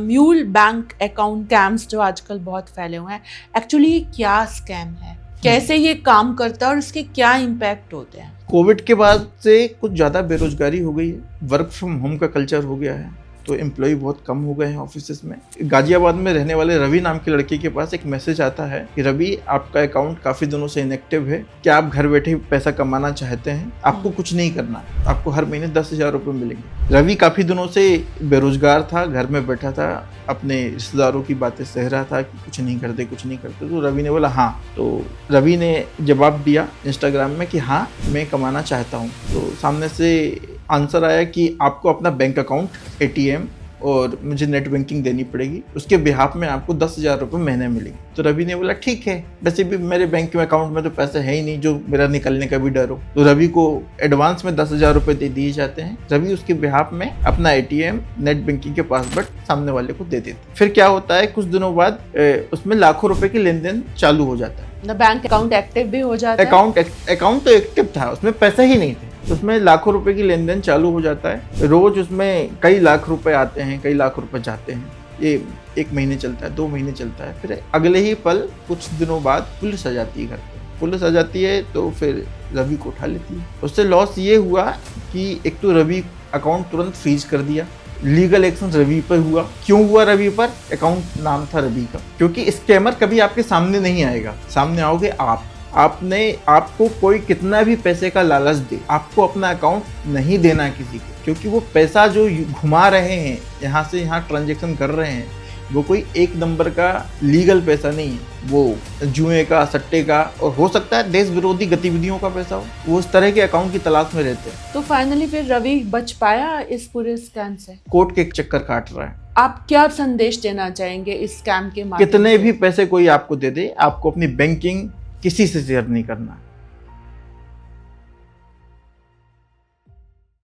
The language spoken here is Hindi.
म्यूल बैंक अकाउंट स्कैम्स जो आजकल बहुत फैले हुए हैं, एक्चुअली क्या स्कैम है, कैसे ये काम करता है और इसके क्या इम्पैक्ट होते हैं? कोविड के बाद से कुछ ज़्यादा बेरोजगारी हो गई है, वर्क फ्रॉम होम का कल्चर हो गया है, तो एम्प्लॉय बहुत कम हो गए हैं ऑफिसेज में। गाजियाबाद में रहने वाले रवि नाम के लड़के के पास एक मैसेज आता है कि रवि, आपका अकाउंट काफ़ी दिनों से इनएक्टिव है, क्या आप घर बैठे पैसा कमाना चाहते हैं? आपको कुछ नहीं करना, आपको हर महीने 10,000 रुपये मिलेंगे। रवि काफ़ी दिनों से बेरोजगार था, घर में बैठा था, अपने रिश्तेदारों की बातें सह रहा था कि कुछ नहीं करते कुछ नहीं करते। तो रवि ने बोला हाँ, तो रवि ने जवाब दिया इंस्टाग्राम में कि हाँ मैं कमाना चाहता हूँ। तो सामने से आंसर आया कि आपको अपना बैंक अकाउंट, एटीएम और मुझे नेट बैंकिंग देनी पड़ेगी, उसके बिहाफ में आपको 10,000 रुपये महीने मिलेंगे। तो रवि ने बोला ठीक है, वैसे भी मेरे बैंक में अकाउंट में तो पैसे है ही नहीं जो मेरा निकलने का भी डर हो। तो रवि को एडवांस में 10,000 रुपये दे दिए जाते हैं। रवि उसके बिहाफ में अपना एटीएम, नेट बैंकिंग के पासवर्ड सामने वाले को दे देते। फिर क्या होता है, कुछ दिनों बाद उसमें लाखों रुपए की लेन देन चालू हो जाता है। बैंक अकाउंट एक्टिव भी हो जाता है। अकाउंट तो एक्टिव था, उसमें पैसे ही नहीं थे, उसमें लाखों रुपए की लेन देन चालू हो जाता है। रोज उसमें कई लाख रुपए आते हैं, कई लाख रुपए जाते हैं। ये 1 महीने चलता है, 2 महीने चलता है। फिर अगले ही पल कुछ दिनों बाद पुलिस आ जाती है घर पे। पुलिस आ जाती है तो फिर रवि को उठा लेती है। उससे लॉस ये हुआ कि एक तो रवि अकाउंट तुरंत फ्रीज कर दिया, लीगल एक्शन रवि पर हुआ। क्यों हुआ रवि पर? अकाउंट नाम था रवि का। क्योंकि स्कैमर कभी आपके सामने नहीं आएगा, सामने आओगे आपको कोई कितना भी पैसे का लालच दे, आपको अपना अकाउंट नहीं देना किसी को, क्योंकि वो पैसा जो घुमा रहे हैं, यहाँ से यहाँ ट्रांजैक्शन कर रहे हैं, वो कोई एक नंबर का लीगल पैसा नहीं है, वो जुए का, सट्टे का और हो सकता है देश विरोधी गतिविधियों का पैसा हो। वो उस तरह के अकाउंट की तलाश में रहते हैं। तो फाइनली फिर रवि बच पाया इस पूरे स्कैम से? कोर्ट के चक्कर काट रहा है। आप क्या संदेश देना चाहेंगे इस स्कैम के माध्यम से? कितने भी पैसे कोई आपको दे दे, आपको अपनी बैंकिंग किसी से शेयर नहीं करना।